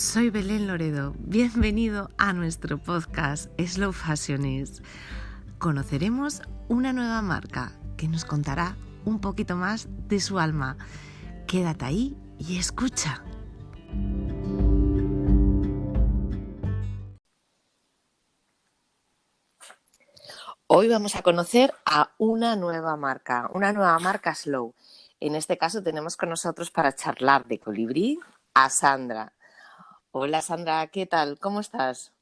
soy Belén Loredo. Bienvenido a nuestro podcast Slow Fashionist. Conoceremos una nueva marca que nos contará un poquito más de su alma. Quédate ahí y escucha. Hoy vamos a conocer a una nueva marca Slow. En este caso tenemos con nosotros para charlar de colibrí a Sandra. Hola Sandra, ¿qué tal? ¿Cómo estás?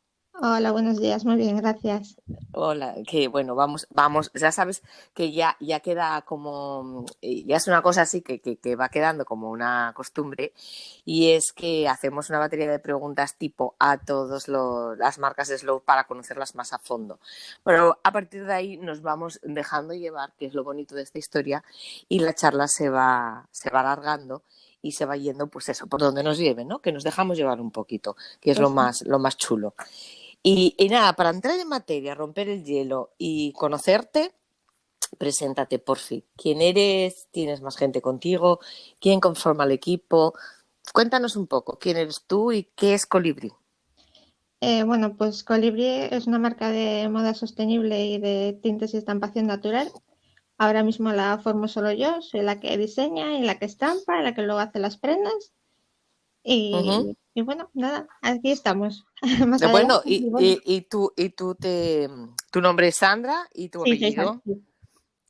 Hola, buenos días, muy bien, gracias. Hola, que bueno, vamos, ya sabes que ya queda como, ya es una cosa así que va quedando como una costumbre, y es que hacemos una batería de preguntas tipo a todas las marcas de Slow para conocerlas más a fondo. Pero a partir de ahí nos vamos dejando llevar, que es lo bonito de esta historia, y la charla se va alargando y se va yendo, pues eso, por donde nos lleve, ¿no? Que nos dejamos llevar un poquito, que es Pues sí. lo más chulo. Y nada, para entrar en materia, romper el hielo y conocerte, preséntate por fin. ¿Quién eres? ¿Tienes más gente contigo? ¿Quién conforma el equipo? Cuéntanos un poco, ¿quién eres tú y qué es Colibrí? Bueno, pues Colibrí es una marca de moda sostenible y de tintes y estampación natural. Ahora mismo la formo solo yo, soy la que diseña y la que estampa, la que luego hace las prendas. Ujú. Y bueno, nada, aquí estamos. Más Bueno, adelante, y bueno, tu nombre es Sandra y tu sí, soy Sara, apellido. sí.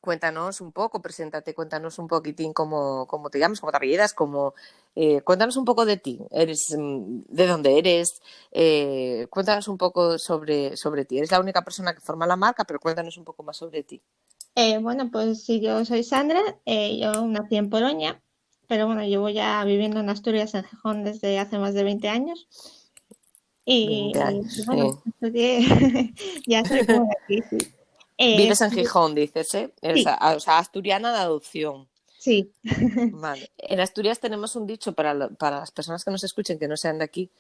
Cuéntanos un poco, preséntate, cuéntanos un poquitín cómo te llamas, cómo te apellidas, cuéntanos un poco de ti. ¿De dónde eres? Cuéntanos un poco sobre ti. Eres la única persona que forma la marca, pero cuéntanos un poco más sobre ti. Bueno, pues sí, yo soy Sandra, yo nací en Polonia, pero bueno, llevo ya viviendo en Asturias, en Gijón, desde hace más de 20 años. 20 Y años, sí. bueno, estudié, ya soy como de aquí, sí. Vives en Estudié- Gijón, dices, ¿eh? sí, O sea, asturiana de adopción. sí. Vale. En Asturias tenemos un dicho para las personas que nos escuchen, que no sean de aquí,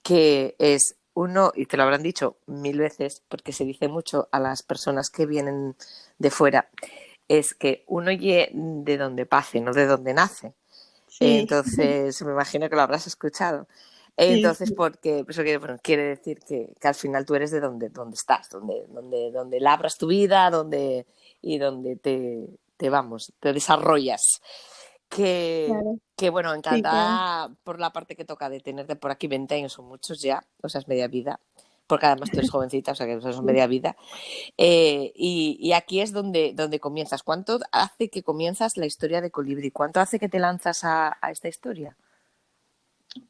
que es uno, y te lo habrán dicho mil veces, porque se dice mucho a las personas que vienen de fuera, es que uno ye de donde pase, no de donde nace. Sí, Entonces, me imagino que lo habrás escuchado. sí, Entonces, sí, porque eso bueno, quiere decir que al final tú eres de donde estás, donde labras tu vida, y donde te desarrollas. claro, Que bueno, sí, claro. encantada por la parte que toca de tenerte por aquí. 20 años son muchos ya, o sea, es media vida, porque además tú eres jovencita, o sea que eso es Sí. media vida. Y aquí es donde comienzas. ¿Cuánto hace que comienzas la historia de Colibrí? ¿Cuánto hace que te lanzas a esta historia?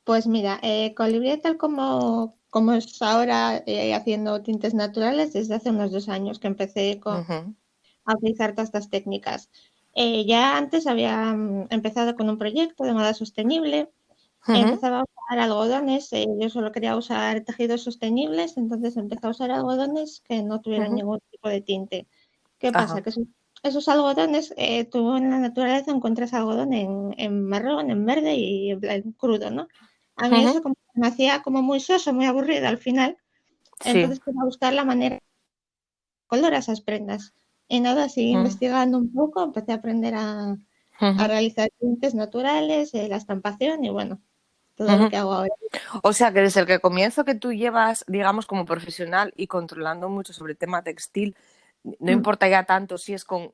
Pues mira, Colibrí, tal como es ahora haciendo tintes naturales, desde hace unos 2 años que empecé Ujú, a utilizar todas estas técnicas. Ya antes había empezado con un proyecto de moda sostenible. ujú, Empezaba a usar algodones, yo solo quería usar tejidos sostenibles, entonces empecé a usar algodones que no tuvieran ujú. ningún tipo de tinte. ¿Qué pasa? Ajá, Que esos algodones, tú en la naturaleza encuentras algodón en marrón, en verde y en crudo, ¿no? A mí ujú. eso como, me hacía como muy soso, muy aburrido al final, Sí. entonces quería buscar la manera de color a esas prendas. Y nada, así Ujú, investigando un poco, empecé a aprender a ujú, realizar tintes naturales, la estampación y bueno, todo lo ujú. que hago ahora. O sea que desde el que comienzo que tú llevas, digamos, como profesional y controlando mucho sobre el tema textil, no Mm, importa ya tanto si es con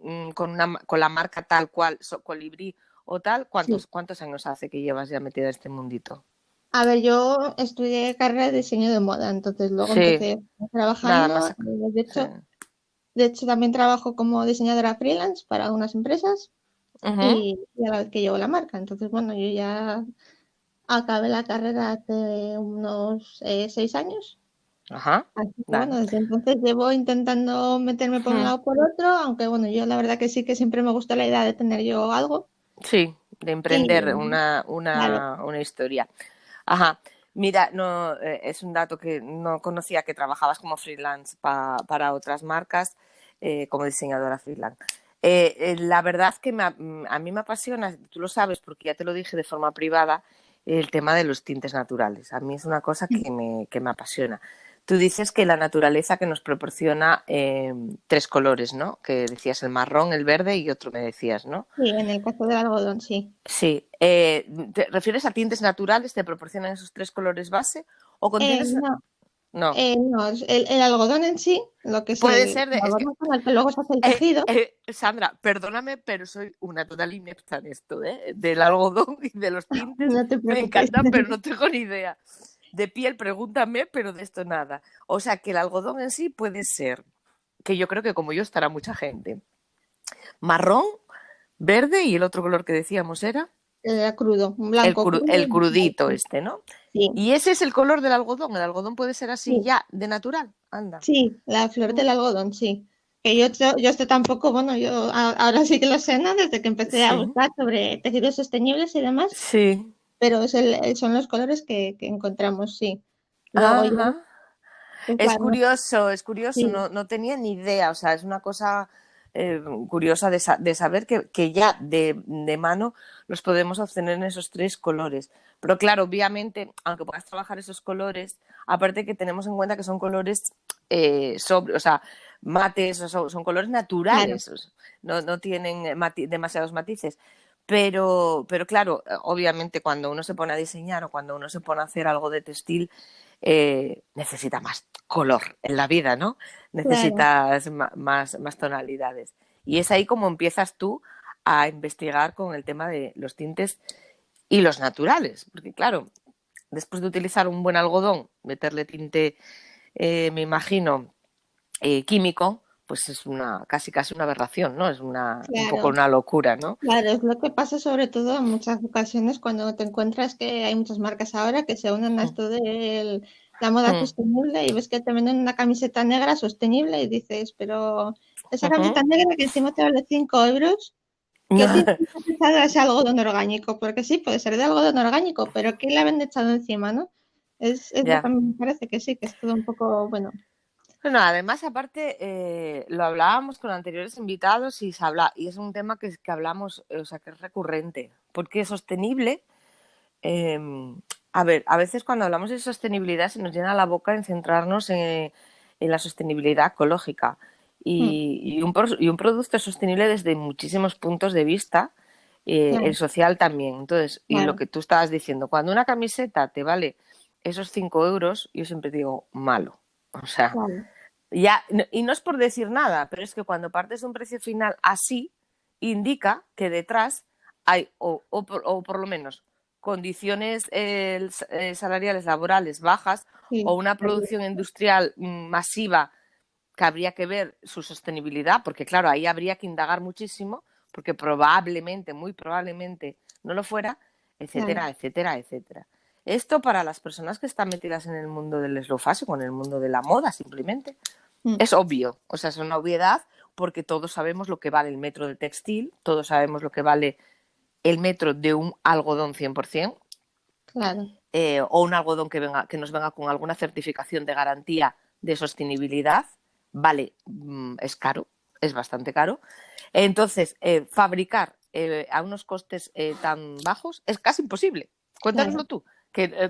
la marca tal cual, Colibrí o tal, sí. ¿cuántos años hace que llevas ya metida en este mundito? A ver, yo estudié carrera de diseño de moda, entonces luego Sí, empecé nada trabajando. más. De Sí. hecho, de hecho también trabajo como diseñadora freelance para algunas empresas Ujú. y a la vez que llevo la marca. Entonces, bueno, yo ya acabé la carrera hace unos 6 años. Ajá. Así que Vale. bueno, desde entonces llevo intentando meterme por un Ujú. lado o por otro, aunque bueno, yo la verdad que sí que siempre me gustó la idea de tener yo algo. Sí, de emprender Y claro, una historia. Ajá. Mira, no, es un dato que no conocía, que trabajabas como freelance para otras marcas, como diseñadora freelance. La verdad es que a mí me apasiona, tú lo sabes porque ya te lo dije de forma privada, el tema de los tintes naturales. A mí es una cosa que me apasiona. Tú dices que la naturaleza que nos proporciona tres colores, ¿no? Que decías el marrón, el verde y otro me decías, ¿no? Sí, en el caso del algodón, sí. Sí. ¿Te refieres a tintes naturales? ¿Te proporcionan esos tres colores base? ¿O con tintes? No, No. no, el algodón en sí, lo que es Puede el ser, es que algodón con el que luego se hace el tejido. Sandra, perdóname, pero soy una total inepta en esto, ¿eh? Del algodón y de los tintes. No te Me preocupes. encantan, pero no tengo ni idea. De piel, pregúntame, pero de esto nada. O sea, que el algodón en sí puede ser, que yo creo que como yo estará mucha gente, marrón, verde y el otro color que decíamos era Era crudo, un blanco crudo. el crudito este, ¿no? Sí, Y ese es el color del algodón. El algodón puede ser así sí, ya, de natural. Anda. sí, la flor Mm, del algodón, sí. Que yo esto tampoco, bueno, yo ahora sí que lo sé, ¿no? Desde que empecé a sí, buscar sobre tejidos sostenibles y demás, sí. pero son los colores que encontramos, sí. Luego ya, Ajá. pues claro, Es curioso, sí, no, no tenía ni idea, o sea, es una cosa curiosa de saber que ya de mano los podemos obtener en esos tres colores. Pero claro, obviamente, aunque puedas trabajar esos colores, aparte que tenemos en cuenta que son colores o sea, mates, son colores claro, naturales, no, no tienen demasiados matices. Pero claro, obviamente cuando uno se pone a diseñar o cuando uno se pone a hacer algo de textil, necesita más color en la vida, ¿no? claro, Necesitas más tonalidades. Y es ahí como empiezas tú a investigar con el tema de los tintes y los naturales. Porque claro, después de utilizar un buen algodón, meterle tinte, me imagino, químico, pues es casi una aberración, ¿no? Es un poco claro. una locura, ¿no? Claro, es lo que pasa sobre todo en muchas ocasiones cuando te encuentras que hay muchas marcas ahora que se unen a Mm, esto de la moda mm, sostenible y ves que te venden una camiseta negra sostenible y dices, pero esa ujú. camiseta negra que encima te vale 5 euros, ¿qué tiene echado a ese algodón orgánico? Porque sí, puede ser de algodón orgánico, pero ¿qué le habían echado encima, no? Es lo que Ya. a mí me parece que sí, que es todo un poco, bueno, Bueno, además, aparte, lo hablábamos con anteriores invitados y, y es un tema que hablamos, o sea, que es recurrente, porque es sostenible. eh, a ver, a veces cuando hablamos de sostenibilidad se nos llena la boca en centrarnos en la sostenibilidad ecológica mm, y un producto es sostenible desde muchísimos puntos de vista, el claro, social también. Entonces, y lo claro, que tú estabas diciendo, cuando una camiseta te vale esos 5 euros, yo siempre digo malo. O sea, claro, ya, y no es por decir nada, pero es que cuando partes de un precio final así, indica que detrás hay, o por lo menos, condiciones salariales laborales bajas o sí, una producción industrial masiva que habría que ver su sostenibilidad, porque claro, ahí habría que indagar muchísimo, porque probablemente, muy probablemente, no lo fuera, claro, etcétera, etcétera, etcétera. Esto para las personas que están metidas en el mundo del slow fashion, en el mundo de la moda, simplemente. mm, Es obvio, o sea, es una obviedad porque todos sabemos lo que vale el metro de textil, todos sabemos lo que vale el metro de un algodón 100%, claro, o un algodón que nos venga con alguna certificación de garantía de sostenibilidad, vale, es caro, es bastante caro. Entonces, fabricar a unos costes tan bajos es casi imposible. claro. Cuéntanoslo tú,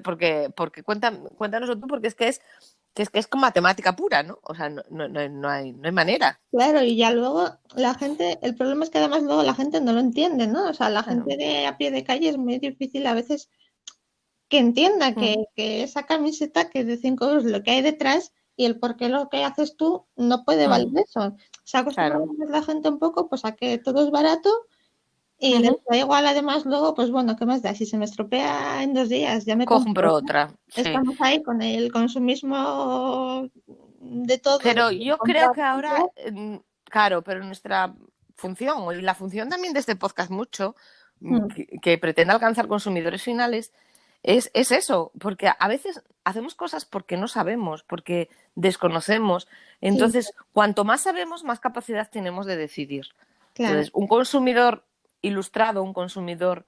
porque cuéntanoslo tú, porque es con matemática pura, ¿no? O sea, no hay manera. Claro, y ya luego la gente, el problema es que además luego la gente no lo entiende, ¿no? O sea, la Claro. gente de a pie de calle es muy difícil a veces que entienda Mm, que esa camiseta que es de 5 euros lo que hay detrás y el por qué lo que haces tú no puede valer mm, eso. Se ha acostumbrado claro. más la gente un poco pues a que todo es barato y les Ujú. da igual además luego, pues bueno, ¿qué más da? Si se me estropea en 2 días, ya me compro Compro otra. otra, sí. Estamos ahí con el consumismo de todo, de Pero yo creo comprar, que ahora, comprar. claro, pero nuestra función, y la función también de este podcast mucho, Mm, que pretende alcanzar consumidores finales, es eso, porque a veces hacemos cosas porque no sabemos, porque desconocemos. sí, Entonces, cuanto más sabemos, más capacidad tenemos de decidir. claro. Entonces, un consumidor ilustrado, un consumidor...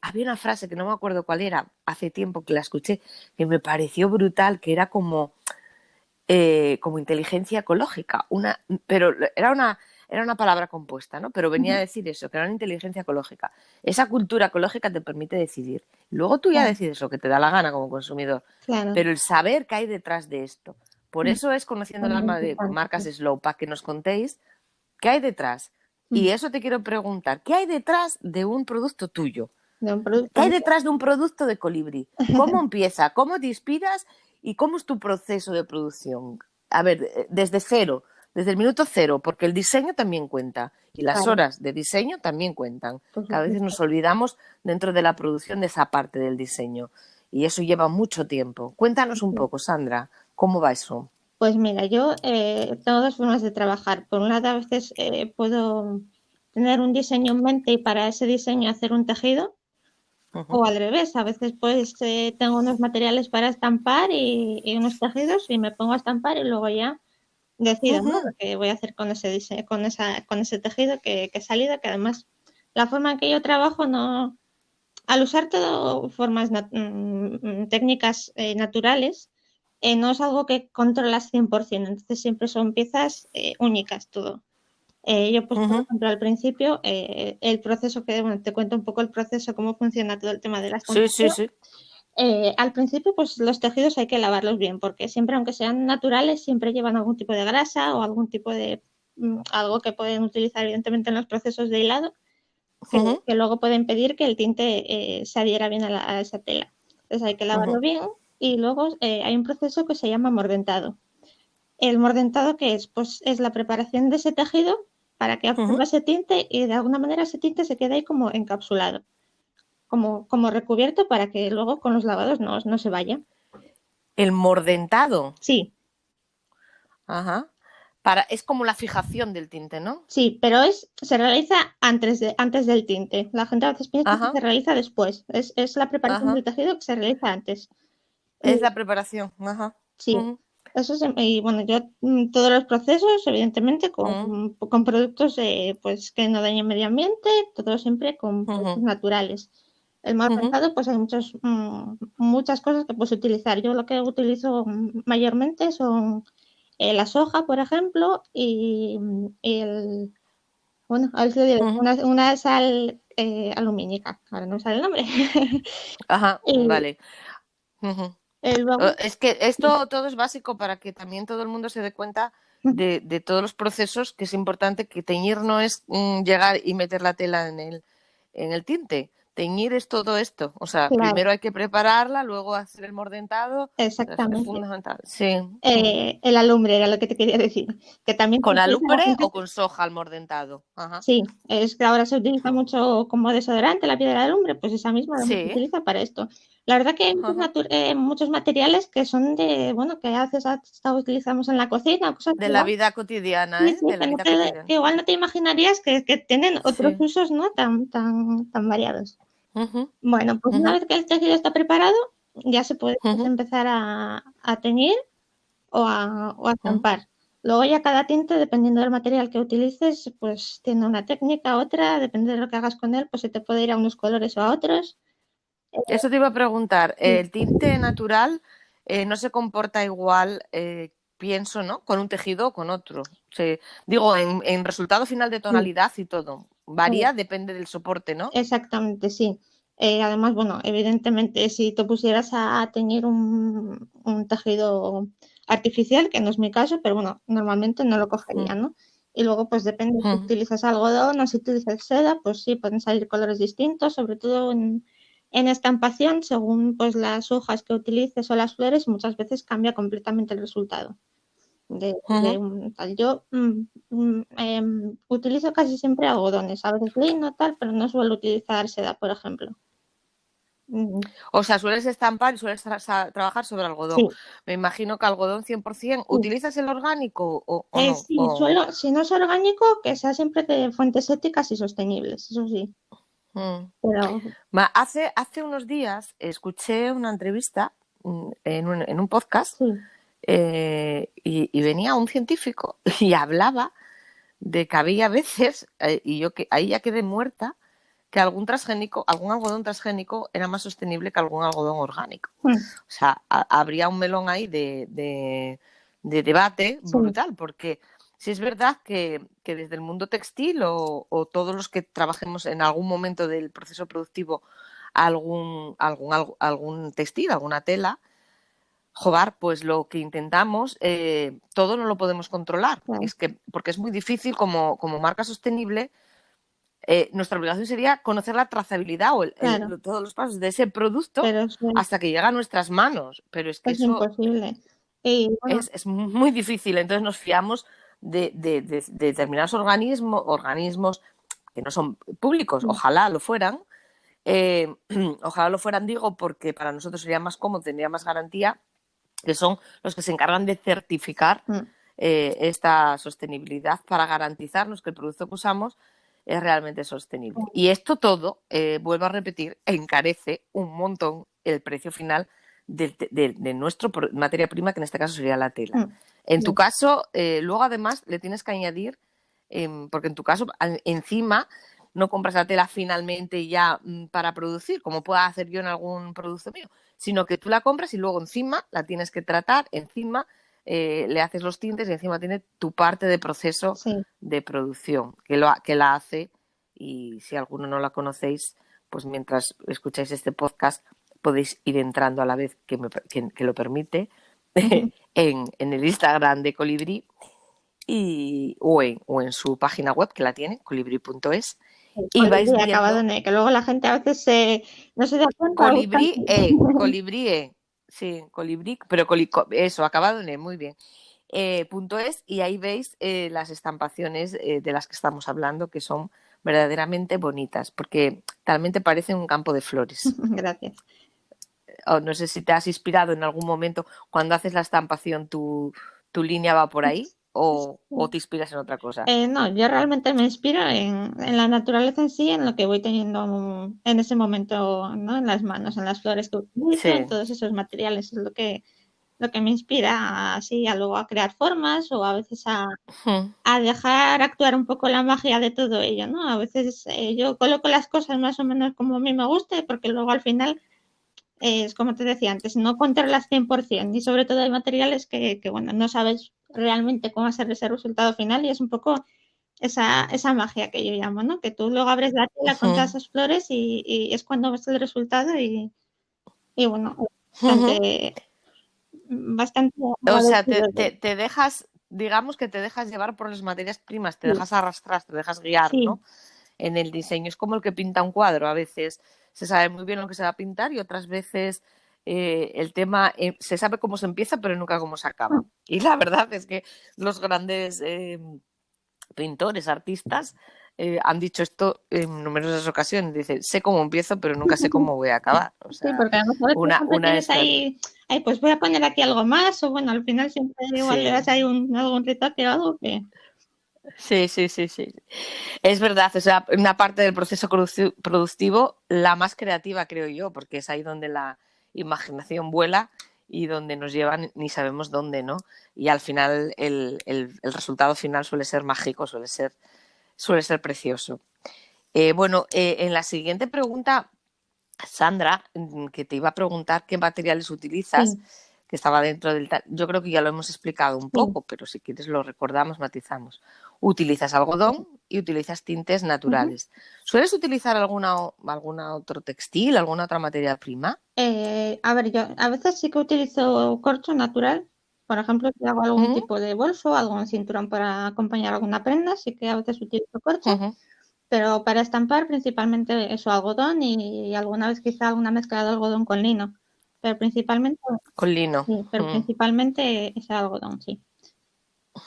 había una frase que no me acuerdo cuál era, hace tiempo que la escuché, que me pareció brutal, que era como inteligencia ecológica, pero era era una palabra compuesta, ¿no? Pero venía a decir eso, que era una inteligencia ecológica. Esa cultura ecológica te permite decidir. Luego tú ya Claro, decides lo que te da la gana como consumidor, claro. pero el saber que hay detrás de esto. Por eso es conociendo Es el muy alma de importante, marcas sí. Slow, para que nos contéis qué hay detrás. Y Mm. eso te quiero preguntar, ¿qué hay detrás de un producto tuyo? De un ¿Qué producto hay mío. detrás de un producto de Colibrí? ¿Cómo empieza? ¿Cómo te inspiras? ¿Y cómo es tu proceso de producción? A ver, desde cero, desde el minuto cero, porque el diseño también cuenta y las Claro, horas de diseño también cuentan. por Que a veces supuesto. nos olvidamos dentro de la producción de esa parte del diseño y eso lleva mucho tiempo. Cuéntanos un Sí. poco, Sandra, ¿cómo va eso? Pues mira, yo tengo dos formas de trabajar. Por un lado, a veces puedo tener un diseño en mente y para ese diseño hacer un tejido, o Ujú, al revés, a veces pues tengo unos materiales para estampar y unos tejidos y me pongo a estampar y luego ya decido, ¿no? Lo ujú, que voy a hacer con ese diseño, con ese tejido que he salido, que además la forma en que yo trabajo no, al usar todo formas técnicas naturales, no es algo que controlas 100%, entonces siempre son piezas únicas todo. Yo, pues, por ujú. ejemplo, al principio, el proceso que, bueno, te cuento un poco el proceso, cómo funciona todo el tema de la Sí, sí, estampación. sí. Al principio, pues los tejidos hay que lavarlos bien, porque siempre, aunque sean naturales, siempre llevan algún tipo de grasa o algún tipo de algo que pueden utilizar, evidentemente, en los procesos de hilado, Ujú, que luego pueden pedir que el tinte se adhiera bien a esa tela. Entonces hay que lavarlo ujú, bien y luego hay un proceso que se llama mordentado. El mordentado, ¿qué es? Pues es la preparación de ese tejido para que absorba ujú. ese tinte y de alguna manera ese tinte se quede ahí como encapsulado, como recubierto para que luego con los lavados no se vaya. El mordentado. Sí, Ajá. Es como la fijación del tinte, ¿no? sí, pero se realiza antes del tinte. La gente a veces piensa que se Ajá, realiza después. Es la preparación del ajá. tejido que se realiza antes. Es Y la preparación. Ajá. sí, Ujú, eso es, y bueno, yo todos los procesos, evidentemente, ujú, con productos pues que no dañen medio ambiente, todo siempre con productos ujú, naturales. El ujú, mercado, pues hay muchas cosas que puedes utilizar. Yo lo que utilizo mayormente son la soja, por ejemplo, y bueno, a ver si lo diré, ujú. una sal alumínica, ahora no me sale el nombre. Ajá, Y vale. Ujú. luego, Es que esto todo es básico para que también todo el mundo se dé cuenta de todos los procesos, que es importante que teñir no es llegar y meter la tela en el tinte. Teñir es todo esto. O sea, claro, primero hay que prepararla, luego hacer el mordentado. Es exactamente. fundamental. Sí. Mm. El alumbre era lo que te quería decir, que también se ¿Con utiliza alumbre bastante. o con soja al mordentado? Ajá. Sí, es que ahora se utiliza mucho como desodorante la piedra de alumbre, pues esa misma además se Sí. utiliza para esto. La verdad que hay Ajá. muchos materiales que son bueno, que a veces hasta utilizamos en la cocina, cosas De la igual, vida cotidiana, sí, ¿eh? sí, De la vida que cotidiana. igual no te imaginarías que tienen otros Sí. usos, ¿no? Tan variados. Ujú, Bueno, pues una ujú, vez que el tejido está preparado, ya se puede pues, ujú, empezar a teñir o a ujú. estampar. Luego ya cada tinte, dependiendo del material que utilices, pues tiene una técnica, otra, depende de lo que hagas con él, pues se te puede ir a unos colores o a otros. Eso te iba a preguntar. Sí, El tinte natural no se comporta igual, pienso, ¿no? Con un tejido o con otro. Digo, en resultado final de sí, tonalidad y todo. eh, Varía, depende del soporte, ¿no? exactamente, sí. Además, bueno, evidentemente, si te pusieras a teñir un tejido artificial, que no es mi caso, pero bueno, normalmente no lo cogería, Mm, ¿no? Y luego, pues depende si mm. utilizas algodón o si utilizas seda, pues sí, pueden salir colores distintos, sobre todo en estampación, según pues las hojas que utilices o las flores, muchas veces cambia completamente el resultado de Ujú. un tal. Yo utilizo casi siempre algodones, a veces lino, tal, pero no suelo utilizar seda, por ejemplo. Mm, O sea, sueles estampar y sueles trabajar sobre algodón. sí, Me imagino que algodón 100%. sí. ¿Utilizas el orgánico o no? Sí, si no es orgánico, que sea siempre de fuentes éticas y sostenibles, eso sí. Mm. Pero Hace unos días escuché una entrevista en un podcast sí, y venía un científico y hablaba de que había veces, y yo que ahí ya quedé muerta, que algún algodón transgénico era más sostenible que algún algodón orgánico. mm, O sea, habría un melón ahí de debate sí, brutal, porque sí es verdad que desde el mundo textil o todos los que trabajemos en algún momento del proceso productivo algún textil, alguna tela, joder, pues lo que intentamos, todo no lo podemos controlar. Claro, Es que, porque es muy difícil como marca sostenible, nuestra obligación sería conocer la trazabilidad o claro, todos los pasos de ese producto pero eso hasta que llega a nuestras manos. Pero es que es eso imposible. Y bueno, es muy difícil. Entonces nos fiamos de determinados organismos que no son públicos, ojalá lo fueran, digo, porque para nosotros sería más cómodo, tendría más garantía, que son los que se encargan de certificar mm, esta sostenibilidad para garantizarnos que el producto que usamos es realmente sostenible. Y esto todo, vuelvo a repetir, encarece un montón el precio final de nuestra materia prima, que en este caso sería la tela. mm, En tu sí, caso, luego además le tienes que añadir, porque en tu caso encima no compras la tela finalmente ya para producir, como pueda hacer yo en algún producto mío, sino que tú la compras y luego encima la tienes que tratar, encima le haces los tintes y encima tiene tu parte de proceso sí. de producción que la hace, y si alguno no la conocéis, pues mientras escucháis este podcast podéis ir entrando a la vez que lo permite en el Instagram de Colibrí o en su página web que la tiene, colibrí.es, y vais Colibrí acabado viendo en E, que luego la gente a veces no se da cuenta, buscan. Colibrí, sí, colibrí, pero eso, acabado en E, muy bien. Punto es, y ahí veis las estampaciones de las que estamos hablando, que son verdaderamente bonitas, porque realmente parecen un campo de flores. Gracias. No sé si te has inspirado en algún momento cuando haces la estampación, tu línea va por ahí o te inspiras en otra cosa. No, yo realmente me inspiro en la naturaleza en sí, en lo que voy teniendo en ese momento, ¿no? En las manos, en las flores que utilizo, en Sí. todos esos materiales, es lo que me inspira así a luego a crear formas o a veces a dejar actuar un poco la magia de todo ello, ¿no? A veces yo coloco las cosas más o menos como a mí me guste, porque luego al final es como te decía antes, no controlas 100% y sobre todo hay materiales bueno, no sabes realmente cómo va a ser ese resultado final y es un poco esa magia que yo llamo, ¿no? Que tú luego abres la tela con todas esas flores y es cuando ves el resultado y bueno, bastante, bastante O sea, agradecido te dejas, digamos que te dejas llevar por las materias primas, te sí, dejas arrastrar, te dejas guiar, sí, ¿no? En el diseño. Es como el que pinta un cuadro. A veces se sabe muy bien lo que se va a pintar y otras veces el tema se sabe cómo se empieza, pero nunca cómo se acaba. Y la verdad es que los grandes pintores, artistas, han dicho esto en numerosas ocasiones. Dicen, sé cómo empiezo, pero nunca sé cómo voy a acabar. O sí, sea, porque además a veces siempre una tienes estrategia. ahí, ay, pues voy a poner aquí algo más, o bueno, al final siempre igual le Sí, das ahí algún retoque o algo que sí. Es verdad, o sea, una parte del proceso productivo, la más creativa, creo yo, porque es ahí donde la imaginación vuela y donde nos llevan ni sabemos dónde, ¿no? Y al final el resultado final suele ser mágico, suele ser precioso. Bueno, en la siguiente pregunta, Sandra, que te iba a preguntar qué materiales utilizas, sí, que estaba dentro del tal. Yo creo que ya lo hemos explicado un sí. poco, pero si quieres lo recordamos, matizamos. Utilizas algodón y utilizas tintes Ujú. naturales. ¿Sueles utilizar alguna otro textil, alguna otra materia prima? A ver, yo a veces sí que utilizo corcho natural. Por ejemplo, si hago algún ¿Mm? tipo de bolso, algún cinturón para acompañar alguna prenda, sí que a veces utilizo corcho. Ujú. Pero para estampar principalmente eso, algodón y alguna vez quizá alguna mezcla de algodón con lino. Pero principalmente, Con lino. sí, pero Mm. principalmente es algodón, sí.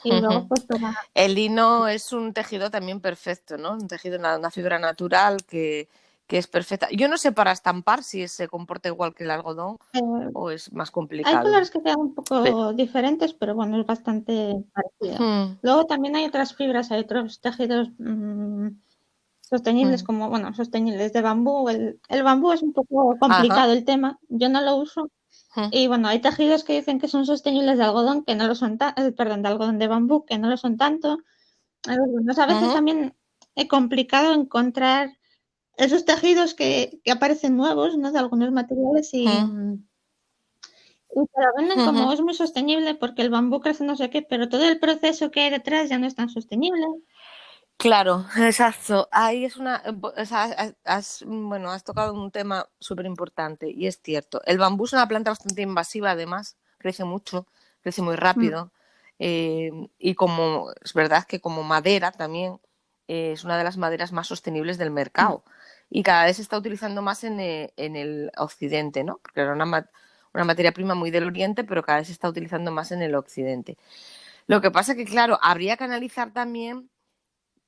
Y luego Ujú. pues para, El lino es un tejido también perfecto, ¿no? Un tejido, una fibra natural que es perfecta. Yo no sé para estampar si se comporta igual que el algodón eh, o es más hay complicado. colores que quedan un Pe- poco diferentes, pero bueno, es bastante parecido. Mm, Luego también hay otras fibras, hay otros tejidos sostenibles mm. como, bueno, sostenibles de bambú. El bambú es un poco Ajá. complicado el tema, yo no lo uso. Mm, Y bueno, hay tejidos que dicen que son sostenibles de algodón, que no lo son, perdón, de algodón de bambú, que no lo son tanto. Bueno, a veces ujú, también es complicado encontrar esos tejidos que aparecen nuevos, ¿no? De algunos materiales mm. Y te lo venden Ujú. como es muy sostenible porque el bambú crece no sé qué, pero todo el proceso que hay detrás ya no es tan sostenible. Claro, exacto. Ahí es o sea, bueno, has tocado un tema súper importante y es cierto. El bambú es una planta bastante invasiva, además, crece mucho, crece muy Mm, rápido y como es verdad que como madera también es una de las maderas más sostenibles del mm. mercado y cada vez se está utilizando más en el occidente, ¿no? Porque era una materia prima muy del oriente, pero cada vez se está utilizando más en el occidente. Lo que pasa que, claro, habría que analizar también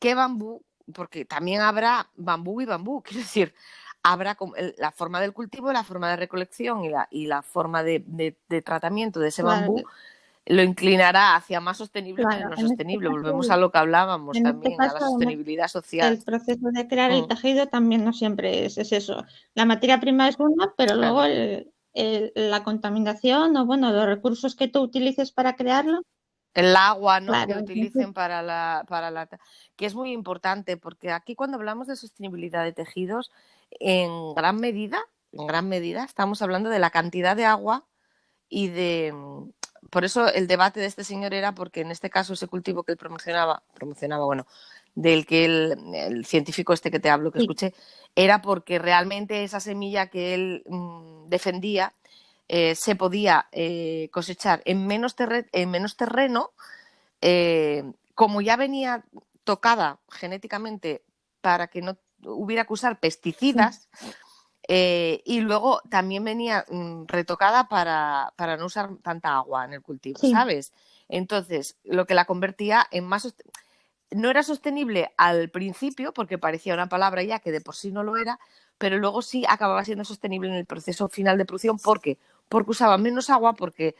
qué bambú, porque también habrá bambú y bambú, quiero decir, habrá la forma del cultivo, la forma de recolección y la forma de tratamiento de ese bambú Claro, lo inclinará hacia más sostenible o claro. menos sostenible. Volvemos a lo que hablábamos En este también, a la caso, además, sostenibilidad social. el proceso de crear el Mm, tejido también no siempre es eso. La materia prima es una, pero luego claro. la contaminación o, bueno, los recursos que tú utilices para crearlo, El agua, ¿no? Que claro. Entonces, utilicen que es muy importante, porque aquí cuando hablamos de sostenibilidad de tejidos, en gran medida, estamos hablando de la cantidad de agua y por eso el debate de este señor era porque en este caso ese cultivo que él promocionaba, bueno, del que el científico este que te hablo, que sí, escuché, era porque realmente esa semilla que él defendía se podía cosechar en menos terreno, como ya venía tocada genéticamente para que no hubiera que usar sí, pesticidas, y luego también venía retocada para no usar tanta agua en el cultivo, sí, ¿sabes? Entonces, lo que la convertía en más... No era sostenible al principio, porque parecía una palabra ya que de por sí no lo era, pero luego sí acababa siendo sostenible en el proceso final de producción. ¿Por qué? Porque usaba menos agua, porque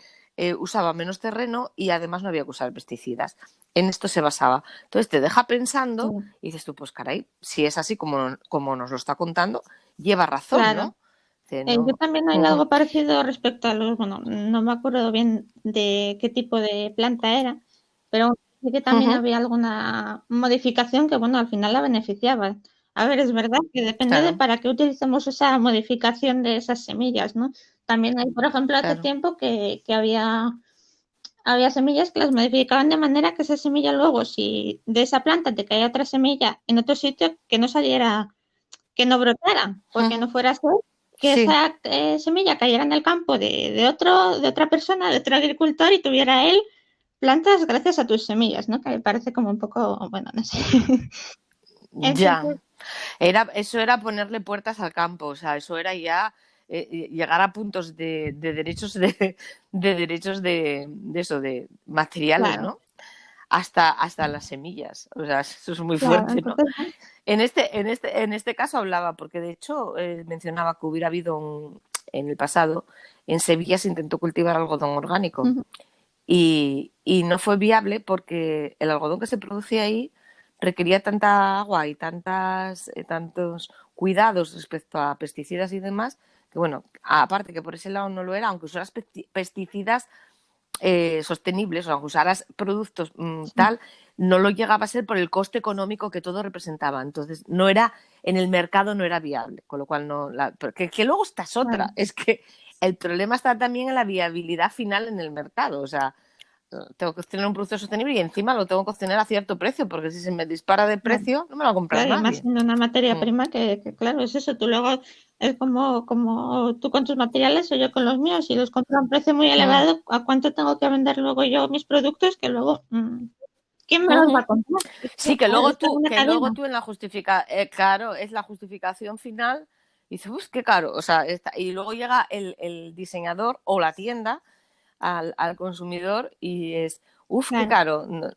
usaba menos terreno y además no había que usar pesticidas. En esto se basaba. Entonces te deja sí, pensando y dices tú, pues caray, si es así como nos lo está contando, lleva razón, claro. ¿no? Dice, Yo no. también he oído algo parecido respecto a los, bueno, no me acuerdo bien de qué tipo de planta era, pero sí que también había alguna modificación que, bueno, al final la beneficiaba. A ver, es verdad que depende de Claro, para qué utilicemos esa modificación de esas semillas, ¿no? También hay, por ejemplo, hace claro. tiempo que había semillas que las modificaban de manera que esa semilla luego, si de esa planta te caía otra semilla en otro sitio, que no saliera, que no brotara, porque no fuera a ser que Sí. esa semilla cayera en el campo de otra persona, de otro agricultor y tuviera él plantas gracias a tus semillas, ¿no? Que me parece como un poco, bueno, no sé. Entonces, Ya. Eso era ponerle puertas al campo, o sea, eso era ya llegar a puntos de derechos de derechos de eso, de materiales, claro, ¿no? Hasta las semillas. O sea, eso es muy claro, fuerte, ¿no? entonces, bueno, En este caso hablaba, porque de hecho mencionaba que hubiera habido en el pasado, en Sevilla se intentó cultivar algodón orgánico ujú, y no fue viable porque el algodón que se producía ahí requería tanta agua y tantos cuidados respecto a pesticidas y demás, que bueno, aparte que por ese lado no lo era, aunque usaras pesticidas sostenibles, o aunque usaras productos sí, tal, no lo llegaba a ser por el coste económico que todo representaba. Entonces, no era, en el mercado no era viable, con lo cual no, que luego esta es claro, otra, es que el problema está también en la viabilidad final en el mercado, o sea, tengo que obtener un producto sostenible y encima lo tengo que obtener a cierto precio, porque si se me dispara de claro. precio, no me lo va a comprar Claro, y más nadie. siendo una materia Mm, prima claro, es eso. Tú luego es como tú con tus materiales o yo con los míos. Si los compro a un precio muy mm, elevado, ¿a cuánto tengo que vender luego yo mis productos? Que luego, ¿quién me los va ujú. a comprar? Sí, que Claro, luego esto es tú, una que luego cadena. tú en la claro, es la justificación final, y dices, uff, qué caro. O sea, y luego llega el diseñador o la tienda al consumidor y es, uff, qué Claro, caro.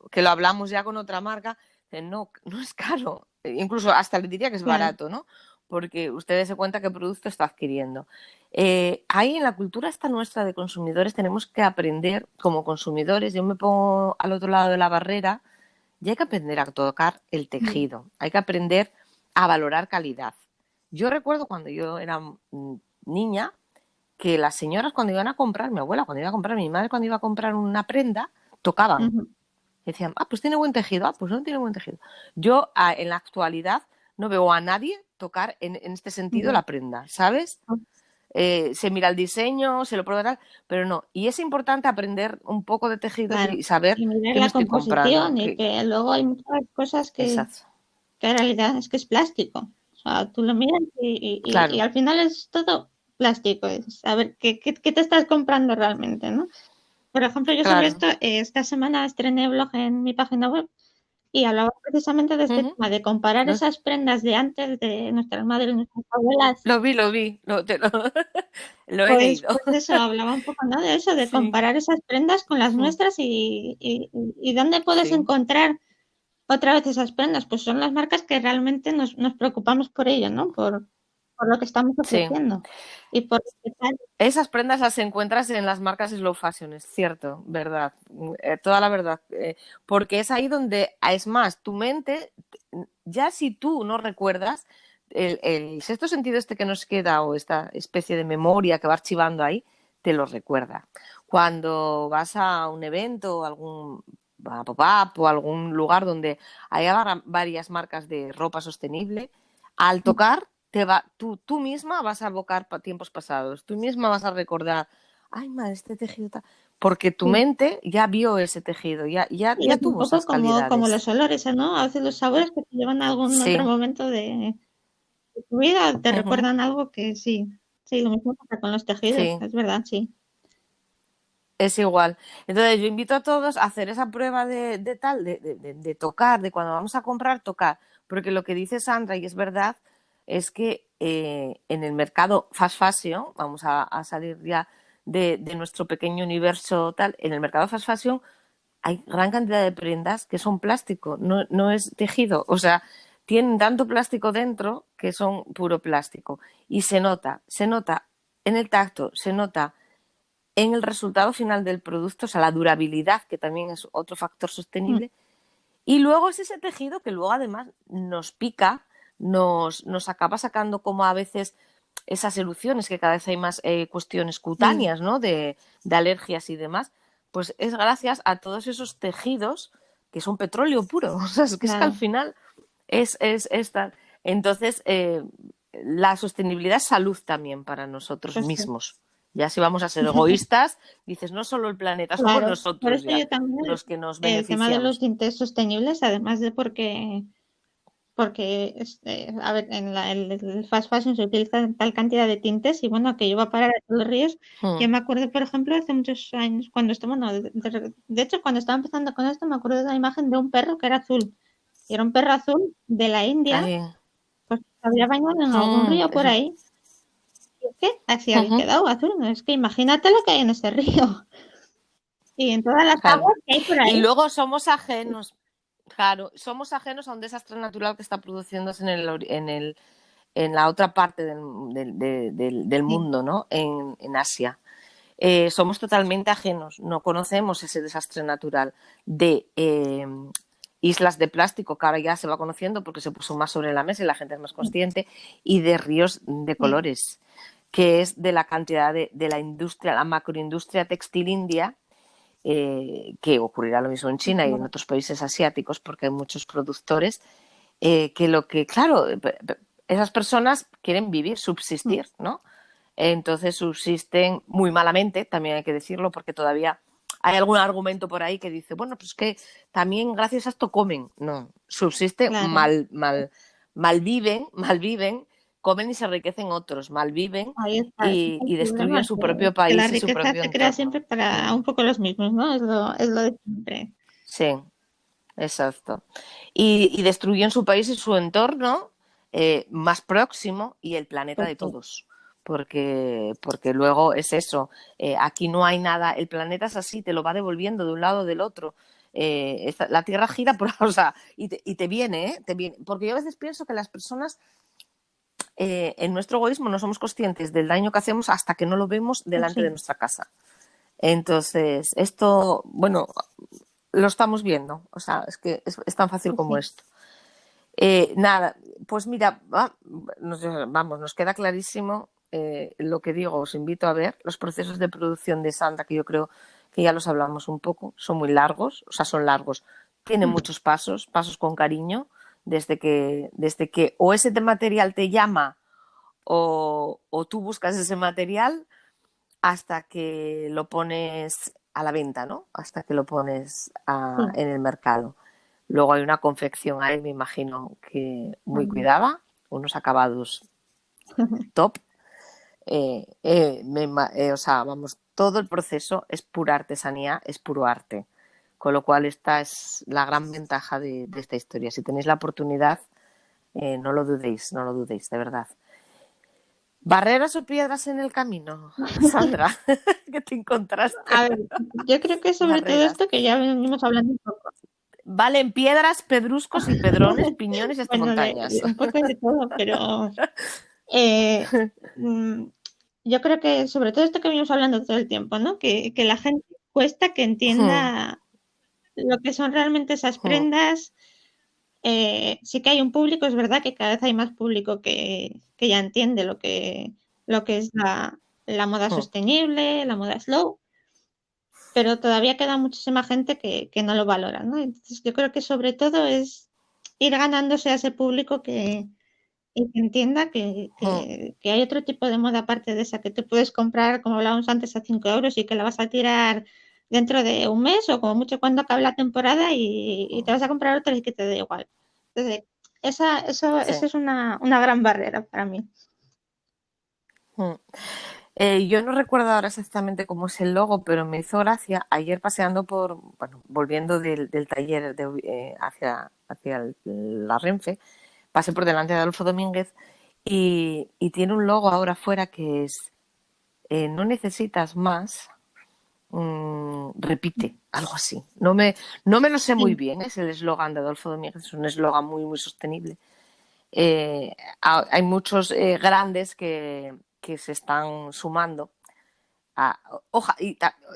Que lo hablamos ya con otra marca, no, no es caro. Incluso hasta le diría que es claro. barato, ¿no? Porque ustedes se cuenta qué producto está adquiriendo. Ahí en la cultura esta nuestra de consumidores tenemos que aprender como consumidores, yo me pongo al otro lado de la barrera y hay que aprender a tocar el Mm, tejido, hay que aprender a valorar calidad. Yo recuerdo cuando yo era niña que las señoras cuando iban a comprar, mi abuela cuando iba a comprar, mi madre cuando iba a comprar una prenda, tocaban. ujú, Decían, pues tiene buen tejido, pues no tiene buen tejido. Yo en la actualidad no veo a nadie tocar en este sentido ya. la prenda, ¿sabes? se mira el diseño, se lo prueba tal, pero no. Y es importante aprender un poco de tejidos Claro. y saber Y mirar qué me la estoy comprando. composición y que luego hay muchas cosas Exacto. que en realidad es que es plástico. O sea, tú lo miras y Claro, al final es todo plástico. Es a ver qué te estás comprando realmente, ¿no? Por ejemplo, yo sobre claro. esto, esta semana estrené blog en mi página web y hablaba precisamente de este Ujú. tema, de comparar Lo, esas prendas de antes de nuestras madres, nuestras abuelas. lo vi, lo he Pues, leído. pues eso, hablaba un poco, ¿no? De eso, de Sí, comparar esas prendas con las mm, nuestras y dónde puedes sí, encontrar otra vez esas prendas. Pues son las marcas que realmente nos preocupamos por ello, ¿no? Por lo que estamos sí. ofreciendo y por respetar. Esas prendas las encuentras en las marcas slow fashion, es cierto, verdad, toda la verdad, porque es ahí donde, es más, tu mente, ya si tú no recuerdas, el sexto sentido este que nos queda o esta especie de memoria que va archivando ahí, te lo recuerda. Cuando vas a un evento, a pop-up o algún lugar donde haya varias marcas de ropa sostenible, al tocar tú misma vas a evocar tiempos pasados, tú misma vas a recordar, ay, madre, este tejido tal, porque tu Sí. mente ya vio ese tejido, Y ya es un tuvo poco esas como calidades. los olores, ¿no? A veces los sabores que te llevan a algún otro Sí, momento de tu vida, te ujú, recuerdan algo que sí. Sí, lo mismo pasa con los tejidos, sí, es verdad, sí. es igual. Entonces yo invito a todos a hacer esa prueba de tal, de tocar, de cuando vamos a comprar, tocar, porque lo que dice Sandra, y es verdad, es que en el mercado fast fashion, vamos a salir ya de nuestro pequeño universo tal, en el mercado fast fashion hay gran cantidad de prendas que son plástico, no es tejido. O sea, tienen tanto plástico dentro que son puro plástico. Y se nota en el tacto, se nota en el resultado final del producto, o sea, la durabilidad, que también es otro factor Mm, sostenible. Y luego es ese tejido que luego además nos pica, nos acaba sacando como a veces esas erupciones, que cada vez hay más cuestiones sí, cutáneas, ¿no? De alergias y demás, pues es gracias a todos esos tejidos que son petróleo puro. O sea, es que al claro. final es tal. Entonces, la sostenibilidad es salud también para nosotros Pues sí. mismos. Ya si vamos a ser egoístas, dices, no solo el planeta, somos Claro, por nosotros eso ya yo también los que nos el tema de los beneficiamos. tintes sostenibles, además de porque a ver, el fast fashion se utiliza tal cantidad de tintes y bueno, que yo va a parar a los ríos. Yo Hmm. me acuerdo, por ejemplo, hace muchos años, cuando estaba, no, de hecho, cuando estaba empezando con esto, me acuerdo de una imagen de un perro que era azul. Y era un perro azul de la India, Ahí. pues se había bañado en algún Mm, río por eso. ahí. Y es que así había Ujú. quedado azul. ¿No? Es que imagínate lo que hay en ese río y en todas las Claro. aguas que hay por Y ahí. luego somos ajenos, claro, somos ajenos a un desastre natural que está produciéndose en la otra parte del Sí, mundo, ¿no? En Asia. Somos totalmente ajenos, no conocemos ese desastre natural de islas de plástico, que ahora ya se va conociendo porque se puso más sobre la mesa y la gente es más consciente, y de ríos de sí, colores, que es de la cantidad de la industria, la macroindustria textil india, que ocurrirá lo mismo en sí, China y en claro. otros países asiáticos, porque hay muchos productores, claro, esas personas quieren vivir, Mm. subsistir, ¿no? Entonces subsisten muy malamente, también hay que decirlo, porque todavía hay algún argumento por ahí que dice, bueno, pues que también gracias a esto comen. No, subsisten, Claro, malviven, comen y se enriquecen otros, malviven ahí está, ese es el y destruyen problema, su propio que la país y su riqueza propio se crea siempre entorno. para Mm, un poco los mismos, ¿no? Es lo de siempre. sí, exacto. Y destruyen su país y su entorno más próximo y el planeta Pues de sí, todos. Porque luego es eso, aquí no hay nada, el planeta es así, te lo va devolviendo de un lado o del otro. La Tierra gira por, o sea, y te viene, ¿eh? Te viene. Porque yo a veces pienso que las personas en nuestro egoísmo no somos conscientes del daño que hacemos hasta que no lo vemos pues delante de sí, nuestra casa. Entonces, esto, bueno, lo estamos viendo, o sea, es que es tan fácil pues como sí. esto. Nada, pues mira, nos queda clarísimo lo que digo, os invito a ver los procesos de producción de Sandra, que yo creo que ya los hablamos un poco, son muy largos, o sea, son largos, tienen Mm. muchos pasos con cariño, desde que o ese material te llama o tú buscas ese material hasta que lo pones a la venta, ¿no? Hasta que lo pones Sí. en el mercado. Luego hay una confección ahí, me imagino que muy Bueno. cuidada, unos acabados top. O sea, vamos, todo el proceso es pura artesanía, es puro arte. Con lo cual esta es la gran ventaja de esta historia. Si tenéis la oportunidad, no lo dudéis, no lo dudéis, de verdad. ¿Barreras o piedras en el camino, Sandra? ¿Qué te encontraste? A ver, yo creo que sobre todo Barreras. esto que ya venimos hablando un poco. Valen piedras, pedruscos y pedrones, piñones y hasta Bueno, montañas. un poco de todo, pero eh, mm, yo creo que sobre todo esto que venimos hablando todo el tiempo, ¿no? Que la gente cuesta que entienda lo que son realmente esas prendas. Sí que hay un público, es verdad que cada vez hay más público que ya entiende lo que es la moda sostenible, la moda slow, pero todavía queda muchísima gente que no lo valora, ¿no? Entonces yo creo que sobre todo es ir ganándose a ese público y que entienda que hay otro tipo de moda aparte de esa que te puedes comprar, como hablábamos antes, a 5 euros y que la vas a tirar dentro de un mes o como mucho cuando acabe la temporada y te vas a comprar otra y que te dé igual. Entonces, Sí. esa es una gran barrera para mí. Yo no recuerdo ahora exactamente cómo es el logo, pero me hizo gracia. Ayer paseando bueno, volviendo del taller hacia la Renfe, pasé por delante de Adolfo Domínguez y tiene un logo ahora fuera que es no necesitas más, repite, algo así. No me lo sé muy Sí, bien, es el eslogan de Adolfo Domínguez, es un eslogan muy, muy sostenible. Hay muchos grandes que se están sumando.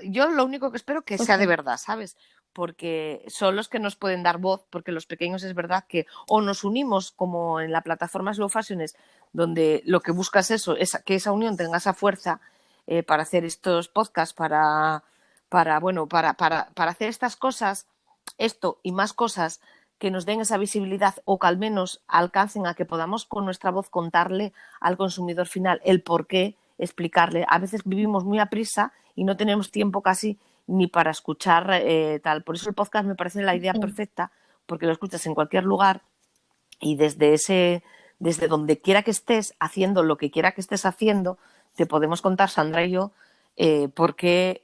Yo lo único que espero que pues sea de sí. verdad, ¿sabes? Porque son los que nos pueden dar voz, porque los pequeños es verdad que o nos unimos como en la plataforma Slow Fashions, donde lo que buscas es que esa unión tenga esa fuerza para hacer estos podcasts, para hacer estas cosas, esto y más cosas que nos den esa visibilidad o que al menos alcancen a que podamos con nuestra voz contarle al consumidor final el por qué, explicarle. A veces vivimos muy a prisa y no tenemos tiempo casi ni para escuchar tal. Por eso el podcast me parece la idea Sí. perfecta, porque lo escuchas en cualquier lugar y desde donde quiera que estés, haciendo lo que quiera que estés haciendo, te podemos contar, Sandra y yo, por qué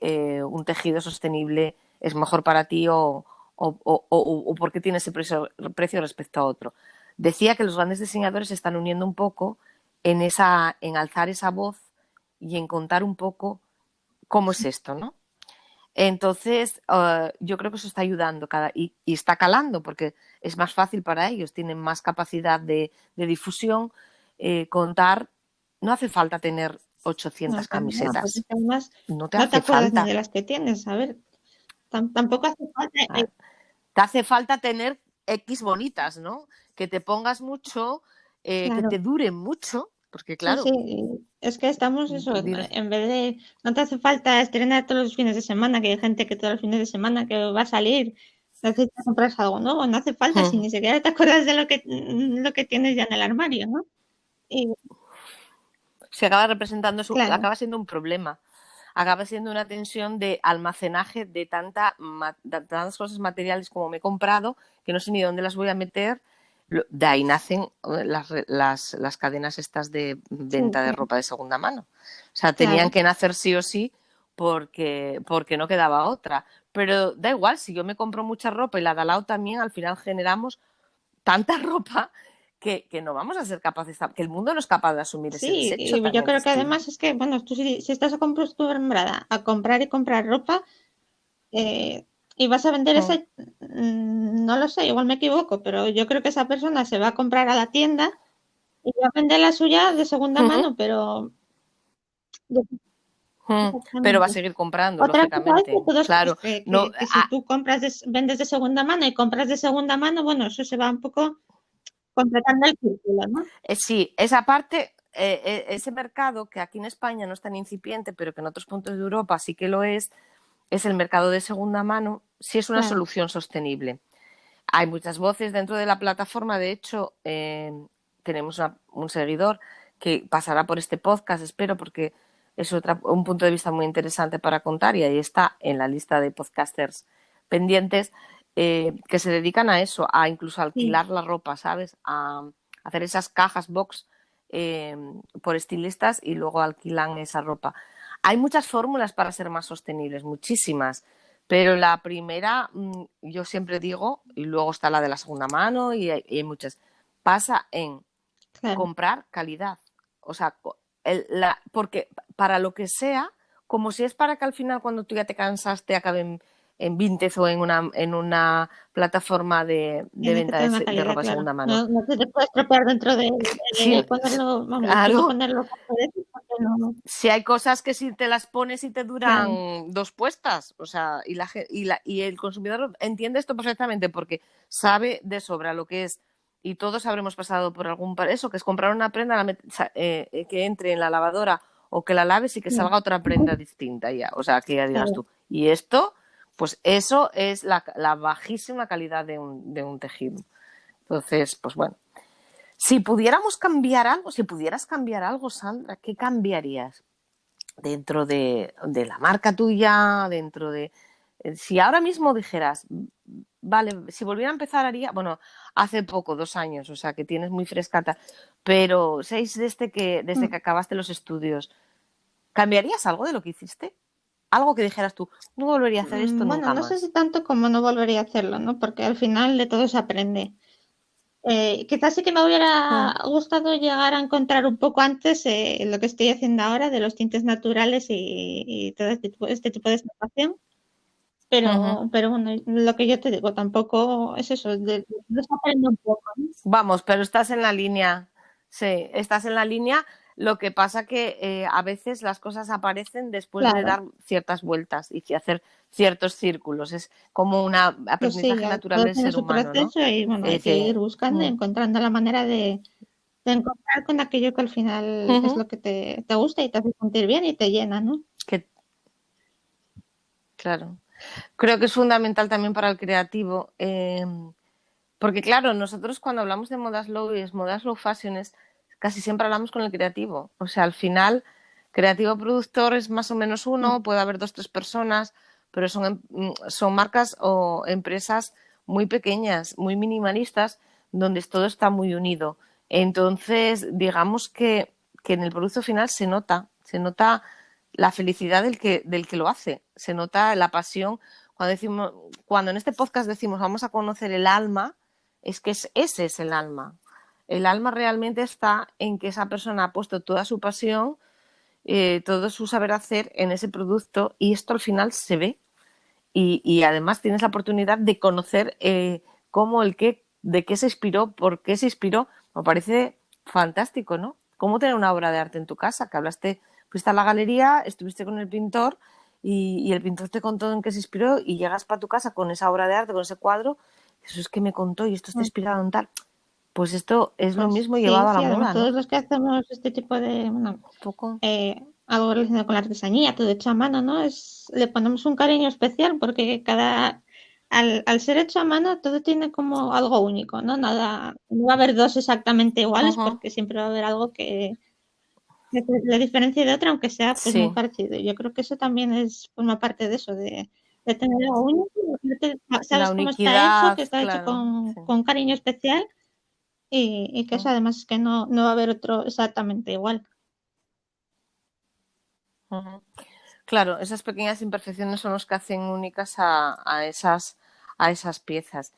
un tejido sostenible es mejor para ti o por qué tiene ese precio respecto a otro. Decía que los grandes diseñadores se están uniendo un poco en alzar esa voz y en contar un poco cómo es esto, ¿no? Entonces, yo creo que eso está ayudando y está calando porque es más fácil para ellos, tienen más capacidad de difusión, contar. No hace falta tener No, 800 para nada, porque camisetas, además no te no te hace acuerdas ni de falta. las que tienes. A ver, tampoco hace falta. Te hace falta tener X bonitas, ¿no? Que te pongas mucho, que Claro. te duren mucho, porque Sí, sí, claro, es que estamos eso, dirás, en vez de, no te hace falta estrenar todos los fines de semana, que hay gente que todos los fines de semana que va a salir, necesita comprarse algo nuevo, no hace falta, si ni siquiera te acuerdas de lo que tienes ya en el armario, ¿no? Y se acaba representando, claro, acaba siendo un problema. Acaba siendo una tensión de almacenaje de tantas cosas materiales como me he comprado, que no sé ni dónde las voy a meter. De ahí nacen las cadenas estas de sí, venta de sí, ropa de segunda mano. O sea, tenían claro. que nacer sí o sí porque no quedaba otra. Pero da igual, si yo me compro mucha ropa y la de al lado también, al final generamos tanta ropa que no vamos a ser capaces, que el mundo no es capaz de asumir ese Sí, desecho y yo también creo que existir. además es que, bueno, tú si estás acostumbrada a comprar y comprar ropa, y vas a vender ese, no lo sé, igual me equivoco, pero yo creo que esa persona se va a comprar a la tienda y va a vender la suya de segunda mano, pero Pero va a exactamente. seguir comprando, Otra cosa es que lógicamente. todos, Claro, no, que si tú compras, vendes de segunda mano y compras de segunda mano, bueno, eso se va un poco completando el círculo, ¿no? sí, esa parte, ese mercado que aquí en España no es tan incipiente, pero que en otros puntos de Europa sí que lo es el mercado de segunda mano, sí es una Claro, solución sostenible. Hay muchas voces dentro de la plataforma, de hecho, tenemos un seguidor que pasará por este podcast, espero, porque es un punto de vista muy interesante para contar y ahí está en la lista de podcasters pendientes que se dedican a eso, a incluso Sí, alquilar la ropa, ¿sabes? A hacer esas cajas box por estilistas y luego alquilan esa ropa. Hay muchas fórmulas para ser más sostenibles, muchísimas, pero la primera, yo siempre digo, y luego está la de la segunda mano y hay muchas, pasa en claro. comprar calidad. O sea, porque para lo que sea, como si es para que al final cuando tú ya te cansaste acabe en Vinted o en una plataforma de Tiene que venta tener una de calidad, ropa de claro. segunda mano. No, no se te puede estropear dentro Sí, de ponerlo, vamos, después de claro. ponerlo cuatro veces, porque no, Si hay cosas que si te las pones y te claro, duran dos puestas, o sea, y el consumidor entiende esto perfectamente porque sabe de sobra lo que es, y todos habremos pasado por eso, que es comprar una prenda, que entre en la lavadora o que la laves y que sí, salga otra prenda distinta ya, o sea, que ya digas claro. tú. Y esto, pues eso es la bajísima calidad de un tejido. Entonces, pues bueno. Si pudiéramos cambiar algo, si pudieras cambiar algo, Sandra, ¿qué cambiarías? Dentro de la marca tuya, dentro de... Si ahora mismo dijeras, vale, si volviera a empezar haría, bueno, hace poco, 2 años, o sea, que tienes muy frescata, pero 6 desde que Mm. acabaste los estudios, ¿cambiarías algo de lo que hiciste? Algo que dijeras tú, no volvería a hacer esto Bueno, nunca no sé si más. tanto como no volvería a hacerlo, ¿no? Porque al final de todo se aprende. Quizás sí que me hubiera Mm, gustado llegar a encontrar un poco antes lo que estoy haciendo ahora de los tintes naturales y todo este tipo de situación. ujú. Pero bueno, lo que yo te digo, tampoco es eso, de se aprende un poco, ¿no? Vamos, pero estás en la línea. Sí, estás en la línea. Lo que pasa que a veces las cosas aparecen después de Claro, dar ciertas vueltas y hacer ciertos círculos. Es como un pues sí, aprendizaje ya natural todo del tiene ser su humano, ¿no? proceso y bueno, hay que Dice, ir buscando y encontrando la manera de encontrar con aquello que al final es ujú, lo que te gusta y te hace sentir bien y te llena, ¿no? que, claro. Creo que es fundamental también para el creativo. Porque claro, nosotros cuando hablamos de modas low y modas low fashion casi siempre hablamos con el creativo. O sea, al final, creativo productor es más o menos Mm, uno, puede haber dos, tres personas, pero son marcas o empresas muy pequeñas, muy minimalistas, donde todo está muy unido. Entonces, digamos que en el producto final se nota la felicidad del que lo hace, se nota la pasión. Cuando en este podcast decimos vamos a conocer el alma, es que ese es el alma. El alma realmente está en que esa persona ha puesto toda su pasión, todo su saber hacer en ese producto y esto al final se ve. Y además tienes la oportunidad de conocer cómo de qué se inspiró, por qué se inspiró. Me parece fantástico, ¿no? Cómo tener una obra de arte en tu casa, que fuiste a la galería, estuviste con el pintor y el pintor te contó en qué se inspiró y llegas para tu casa con esa obra de arte, con ese cuadro, eso es que me contó y esto está mm. inspirado en tal. Pues esto es lo Pues mismo sí, llevado a la sí, además moda, ¿no? todos los que hacemos este tipo de, bueno, Un poco. algo relacionado con la artesanía, todo hecho a mano, ¿no? Le ponemos un cariño especial porque al ser hecho a mano, todo tiene como algo único, ¿no? Nada, no va a haber dos exactamente iguales Ujú. porque siempre va a haber algo que se le diferencie de otra, aunque sea pues muy Sí, parecido. Yo creo que eso también forma parte de eso, de tener algo único, que la sabes cómo está hecho, uniquidad, que está hecho claro. Sí. con cariño especial y que eso además es que no va a haber otro exactamente igual. Ujú. Claro, esas pequeñas imperfecciones son los que hacen únicas a esas piezas.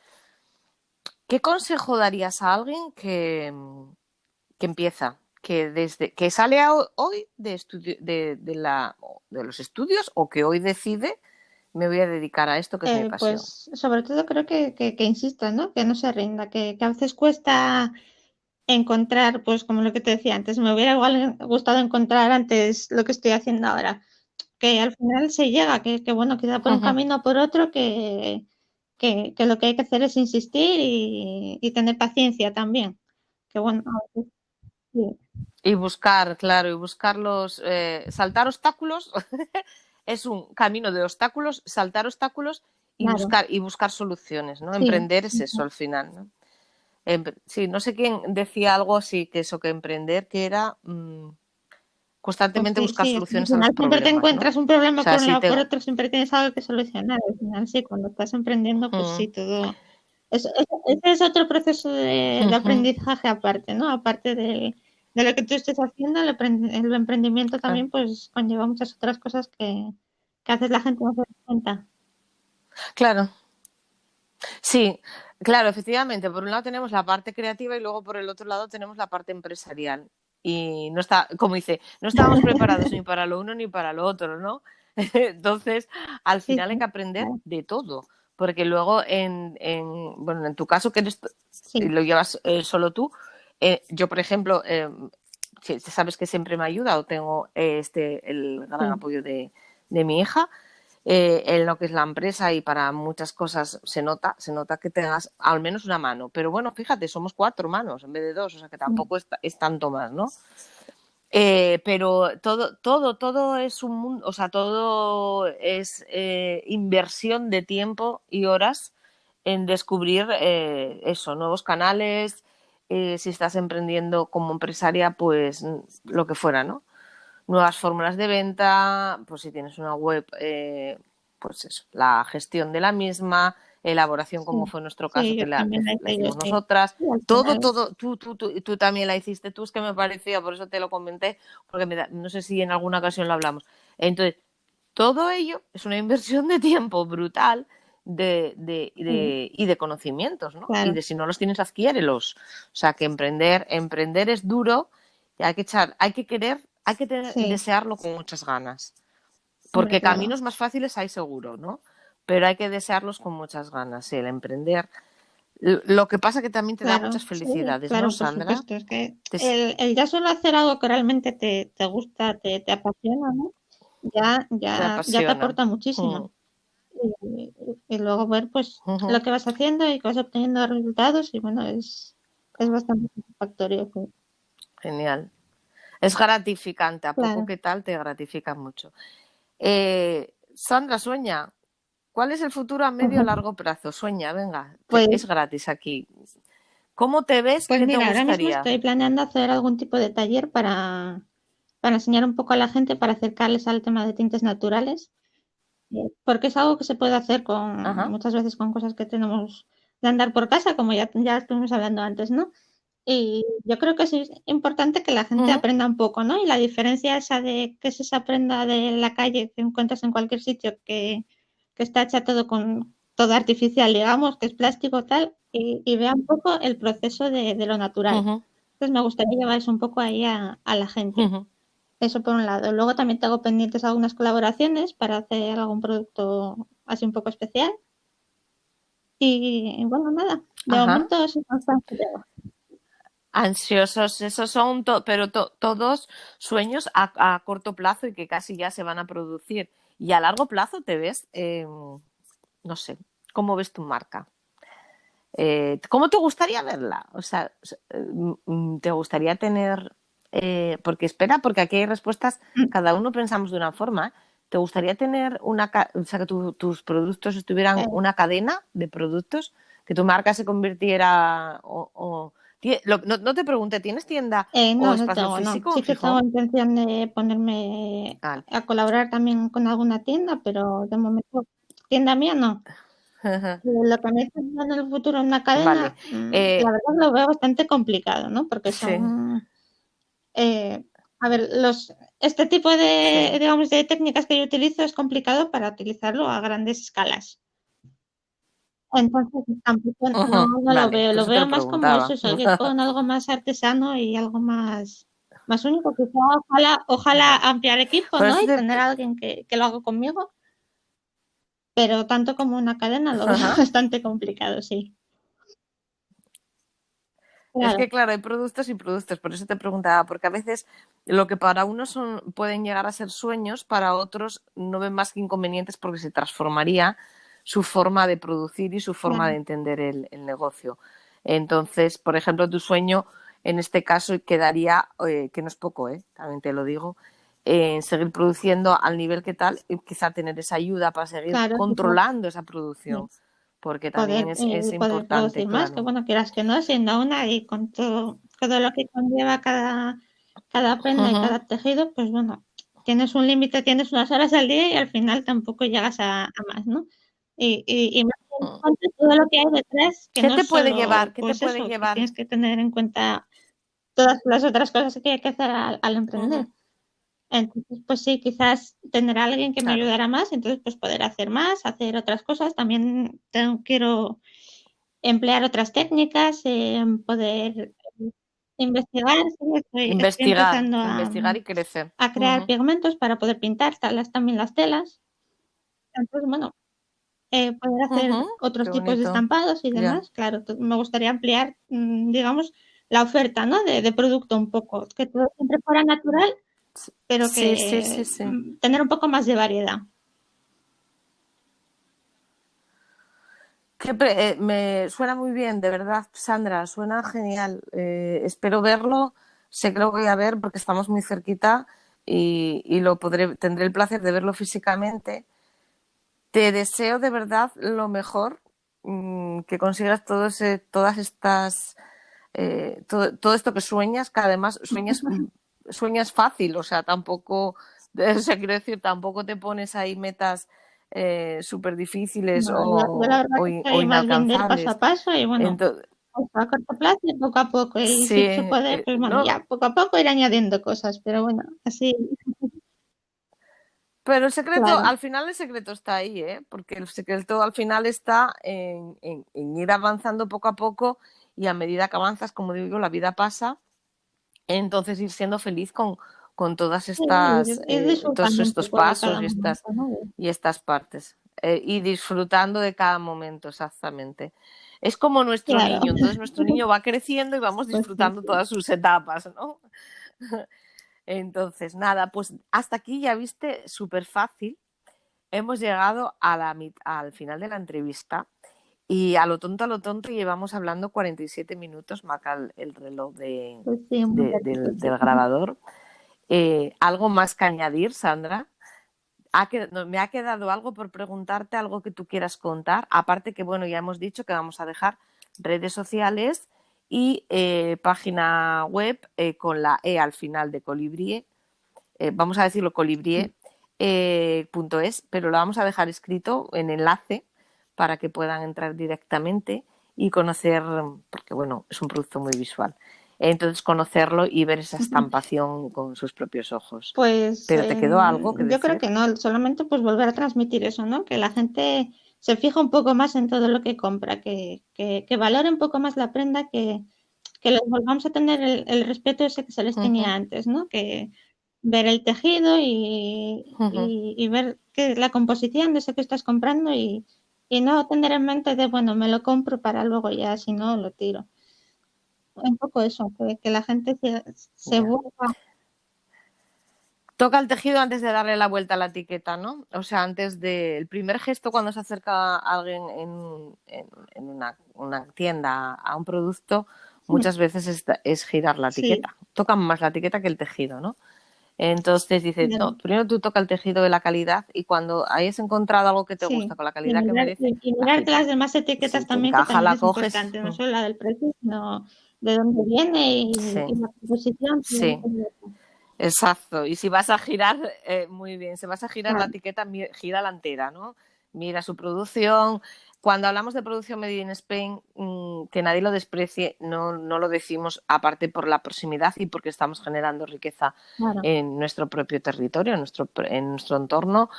¿Qué consejo darías a alguien que empieza, que sale hoy de los estudios o que hoy decide me voy a dedicar a esto que es mi pasión? Pues sobre todo creo que insista, ¿no? Que no se rinda, que a veces cuesta encontrar, pues como lo que te decía antes, me hubiera igual gustado encontrar antes lo que estoy haciendo ahora, que al final se llega, que bueno, queda por un Ujú. camino o por otro, que lo que hay que hacer es insistir y tener paciencia también, que bueno, a veces sí, Y buscar, claro, y buscar saltar obstáculos. Es un camino de obstáculos, saltar obstáculos y claro, buscar soluciones, ¿no? sí, Emprender es eso al final, ¿no? Sí, no sé quién decía algo así, que eso, que emprender, que era Pues constantemente sí, buscar sí, al soluciones a los final siempre te problemas, ¿no? O encuentras un problema sea, por un sí lado o por tengo... otro, siempre tienes algo que solucionar. Al final sí, cuando estás emprendiendo, pues sí, Mm, todo. Ese es otro proceso de ujú, aprendizaje aparte, ¿no? Aparte de lo que tú estés haciendo, el emprendimiento claro. también pues conlleva muchas otras cosas que haces la gente no se da cuenta. Claro, sí, claro, efectivamente. Por un lado tenemos la parte creativa y luego por el otro lado tenemos la parte empresarial. Y no está, como dice, no estábamos preparados ni para lo uno ni para lo otro, ¿no? Entonces, al Sí, final hay sí, que aprender claro. de todo, porque luego bueno, en tu caso que Sí, lo llevas solo tú, yo por ejemplo, sabes que siempre me ayuda o tengo el gran sí, apoyo de mi hija en lo que es la empresa y para muchas cosas se nota que tengas al menos una mano. Pero bueno, fíjate, somos 4 manos en vez de 2, o sea que mm, tampoco es tanto más, ¿no? Pero todo es un mundo, o sea, todo es inversión de tiempo y horas en descubrir eso, nuevos canales, si estás emprendiendo como empresaria, pues lo que fuera, ¿no? Nuevas fórmulas de venta, pues si tienes una web, pues eso, la gestión de la misma, elaboración como sí, fue nuestro caso sí, yo que también la la hice yo, hicimos sí. nosotras, Y al final, todo, tú también la hiciste tú, es que me parecía, por eso te lo comenté, porque no sé si en alguna ocasión lo hablamos. Entonces, todo ello es una inversión de tiempo brutal sí, y de conocimientos, ¿no? Y claro, de si no los tienes, adquiérelos. O sea, que emprender es duro y hay que querer, sí, desearlo con muchas ganas. hombre, Porque claro. caminos más fáciles hay seguro, ¿no? Pero hay que desearlos con muchas ganas, sí, el emprender. Lo que pasa que también te da Claro, muchas sí, felicidades, ¿no, claro, por Sandra? supuesto. Es que Te- el ya solo hacer algo que realmente te gusta, te apasiona, ¿no? Te Ya te apasiona. aporta muchísimo. Mm, Y luego ver pues lo ujú, que vas haciendo y que vas obteniendo resultados y bueno, es bastante satisfactorio. Sí. genial. Es gratificante, a poco Claro, que tal te gratifica mucho. Sandra, sueña. ¿Cuál es el futuro a medio o largo plazo? Sueña, venga, pues, es gratis aquí. ¿Cómo te ves? pues ¿Qué te mira, ahora mismo gustaría? estoy planeando hacer algún tipo de taller para enseñar un poco a la gente, para acercarles al tema de tintes naturales. Porque es algo que se puede hacer Ajá. muchas veces con cosas que tenemos de andar por casa, como ya estuvimos hablando antes, ¿no? Y yo creo que sí es importante que la gente Ujú, aprenda un poco, ¿no? Y la diferencia esa de que es esa prenda de la calle que encuentras en cualquier sitio que está hecha todo artificial, digamos, que es plástico tal, y vea un poco el proceso de lo natural. ujú, Entonces me gustaría llevar eso un poco ahí a la gente. ujú. Eso por un lado. Luego también tengo pendientes algunas colaboraciones para hacer algún producto así un poco especial. Y bueno, nada, de Ajá. momento eso es bastante llevo. Ansiosos, esos son, pero todos sueños a corto plazo y que casi ya se van a producir. Y a largo plazo te ves, no sé, ¿cómo ves tu marca? ¿Cómo te gustaría verla? O sea, ¿te gustaría tener, porque espera, porque aquí hay respuestas, cada uno pensamos de una forma, ¿eh? ¿Te gustaría tener o sea, que tus productos estuvieran Eh, una cadena de productos, que tu marca se convirtiera no te pregunté, ¿tienes tienda o no espacio tengo, no. físico en Sí que tengo Gijón? intención de ponerme Ah, a colaborar también con alguna tienda, pero de momento, tienda mía no. Lo que me está en el futuro en una vale. cadena, la verdad lo veo bastante complicado, ¿no? Porque Sí, eh, a ver, este tipo sí. digamos, de técnicas que yo utilizo es complicado para utilizarlo a grandes escalas. Entonces, tampoco Ujú, no vale, por lo eso te veo lo más como preguntaba. eso, seguir con algo más artesano y algo más único. Quizá, ojalá Vale. ampliar equipo, Por ¿no? eso Y te... tener a alguien que lo haga conmigo, pero tanto como una cadena lo veo Ajá. bastante complicado, sí. Es Claro, que, claro, hay productos y productos, por eso te preguntaba, porque a veces lo que para unos pueden llegar a ser sueños, para otros no ven más que inconvenientes porque se transformaría su forma de producir y su forma de claro, entender el negocio. Entonces, por ejemplo, tu sueño en este caso quedaría, que no es poco, también te lo digo, en seguir produciendo al nivel que tal y quizá tener esa ayuda para seguir claro, controlando esa sí. producción. porque también poder, es poder importante, producir más, que claro. bueno, quieras que no, siendo una y con todo, todo lo que conlleva cada prenda y Ujú, cada tejido, pues bueno, tienes un límite, tienes unas horas al día y al final tampoco llegas a más, ¿no? Y más teniendo en mm. cuenta todo lo que hay detrás, que ¿Qué no te es puede llevar? solo, ¿Qué te pues puede eso, que llevar? tienes que tener en cuenta todas las otras cosas que hay que hacer al emprender. Ujú, Entonces, pues sí, quizás tener a alguien que me claro. ayudara más, entonces pues poder hacer más, hacer otras cosas. También quiero emplear otras técnicas, poder investigar. Sí, estoy Investigar, empezando investigar y crecer. a crear Ujú, pigmentos para poder pintar también las telas. Entonces, bueno, poder ujú, hacer otros qué tipos de bonito. estampados y Ya. demás. Claro, me gustaría ampliar, digamos, la oferta, ¿no? De producto un poco, que todo siempre fuera natural, pero Sí, sí, sí, que sí. tener un poco más de variedad. Me suena muy bien, de verdad, Sandra, suena genial. Espero verlo, sé que lo voy a ver porque estamos muy cerquita y tendré el placer de verlo físicamente. Te deseo de verdad lo mejor, que consigas todas estas, todo esto que sueñas, que además sueñas fácil, o sea, tampoco, o sea, quiero decir, tampoco te pones ahí metas súper difíciles No, yo la verdad que o soy más bien del paso inalcanzables. a paso y bueno, Entonces, pues a corto plazo y poco a poco. Y sí, si se puede, pues bueno, no, ya poco a poco ir añadiendo cosas, pero bueno, así, pero el secreto, claro. al final el secreto está ahí, ¿eh? Porque el secreto al final está en ir avanzando poco a poco y a medida que avanzas, como digo, la vida pasa, entonces ir siendo feliz con Sí, ir todos disfrutando un estos poco de pasos cada momento, ¿no? y estas partes. Y disfrutando de cada momento, exactamente. Es como nuestro Claro, niño, entonces nuestro niño va creciendo y vamos pues sí, disfrutando sí. todas sus etapas, ¿no? Entonces, nada, pues hasta aquí ya viste, súper fácil. Hemos llegado al final de la entrevista y a lo tonto, llevamos hablando 47 minutos, marca el reloj Pues sí, muy larguito, del sí. grabador. ¿Algo más que añadir, Sandra? No, me ha quedado algo por preguntarte, algo que tú quieras contar. Aparte que, bueno, ya hemos dicho que vamos a dejar redes sociales y página web con la E al final de Colibrí, vamos a decirlo colibrie, .es, pero lo vamos a dejar escrito en enlace para que puedan entrar directamente y conocer, porque bueno, es un producto muy visual. Entonces conocerlo y ver esa estampación con sus propios ojos. Pues ¿Pero te quedó algo que yo creo decir? que no, solamente pues volver a transmitir eso, ¿no? Que la gente se fija un poco más en todo lo que compra, que valore un poco más la prenda, que les volvamos a tener el respeto ese que se les tenía antes, ¿no? Que ver el tejido y ver que la composición de eso que estás comprando y no tener en mente de, bueno, me lo compro para luego ya, si no, lo tiro. Un poco eso, que la gente se Ya. vuelva. Toca el tejido antes de darle la vuelta a la etiqueta, ¿no? O sea, antes el primer gesto cuando se acerca alguien en una tienda a un producto, muchas veces es girar la Sí, etiqueta. Tocan más la etiqueta que el tejido, ¿no? Entonces dices, claro, no, primero tú toca el tejido de la calidad y cuando hayas encontrado algo que te gusta sí. con la Y calidad que mirar, merece, y la mirarte las giras. demás Y si etiquetas te también, que encaja, también la es coges. importante, no solo la del precio, sino de dónde viene Sí, y la composición. sí. Exacto, y si vas a girar, muy bien, si vas a girar la Claro, etiqueta, gira la entera, ¿no? Mira su producción. Cuando hablamos de producción made in Spain, que nadie lo desprecie, no lo decimos aparte por la proximidad y porque estamos generando riqueza claro. en nuestro propio territorio, en nuestro entorno.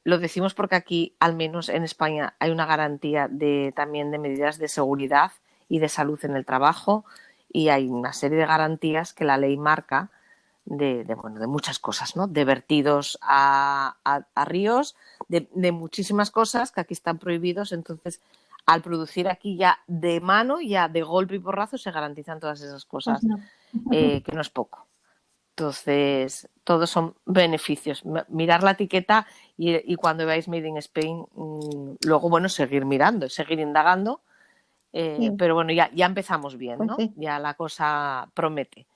Lo decimos porque aquí, al menos en España, hay una garantía también de medidas de seguridad y de salud en el trabajo y hay una serie de garantías que la ley marca bueno, de muchas cosas, ¿no? De vertidos a ríos, de muchísimas cosas que aquí están prohibidos. Entonces, al producir aquí ya de mano, ya de golpe y porrazo, se garantizan todas esas Pues cosas, no. que no es poco. Entonces, todos son beneficios. Mirar la etiqueta y cuando veáis Made in Spain, luego, bueno, seguir mirando, seguir indagando. Sí, Pero bueno, ya empezamos bien, pues ¿no? sí. Ya la cosa promete.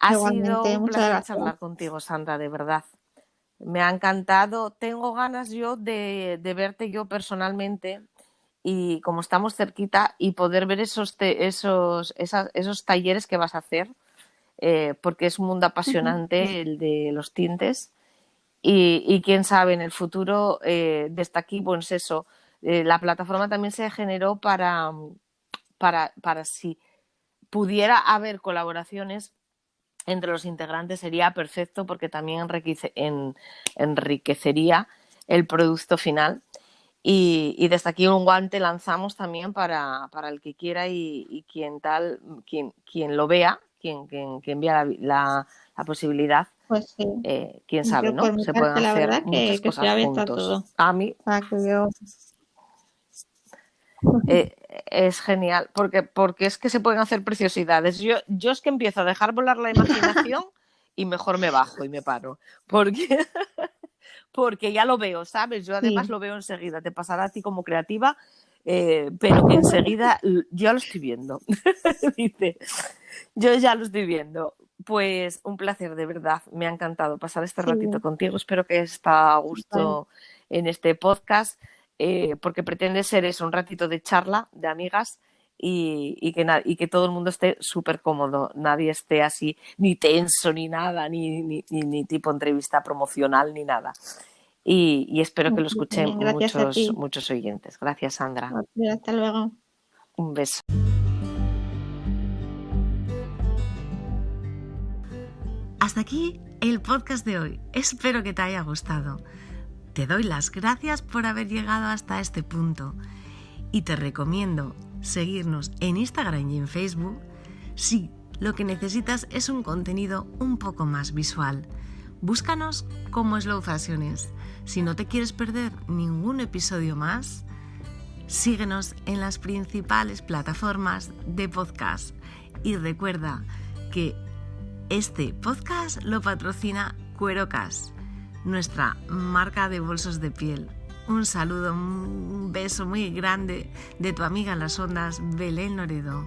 Ha sido Igualmente, un muchas placer gracias. charlar contigo, Sandra, de verdad. Me ha encantado. Tengo ganas yo de verte yo personalmente y como estamos cerquita y poder ver esos talleres que vas a hacer, porque es un mundo apasionante el de los tintes y quién sabe, en el futuro desde aquí, pues eso, la plataforma también se generó para si pudiera haber colaboraciones entre los integrantes sería perfecto porque también enriquecería el producto final. Y desde aquí un guante lanzamos también para el que quiera y quien lo vea, quien vea la posibilidad, Pues sí. quién sabe, Yo ¿no? por mi Se pueden parte, la hacer verdad muchas que estoy cosas abierta a juntos. todo. A mí Para que yo... es genial, porque es que se pueden hacer preciosidades. Yo es que empiezo a dejar volar la imaginación y mejor me bajo y me paro. Porque ya lo veo, ¿sabes? Yo además lo veo enseguida. Te pasará a ti como creativa, pero que enseguida yo lo estoy viendo. Dice, yo ya lo estoy viendo. Pues un placer, de verdad. Me ha encantado pasar este ratito contigo. Espero que está a gusto en este podcast, porque pretende ser eso, un ratito de charla de amigas y que todo el mundo esté súper cómodo. Nadie esté así, ni tenso, ni nada, ni tipo entrevista promocional, ni nada. Y espero que lo escuchen muchos oyentes. Gracias, Sandra. Hasta luego. Un beso. Hasta aquí el podcast de hoy. Espero que te haya gustado. Te doy las gracias por haber llegado hasta este punto y te recomiendo seguirnos en Instagram y en Facebook si lo que necesitas es un contenido un poco más visual. Búscanos como Slow Fashions. Si no te quieres perder ningún episodio más, síguenos en las principales plataformas de podcast y recuerda que este podcast lo patrocina Cuerocas, nuestra marca de bolsos de piel. Un saludo, un beso muy grande de tu amiga en las ondas, Belén Loredo.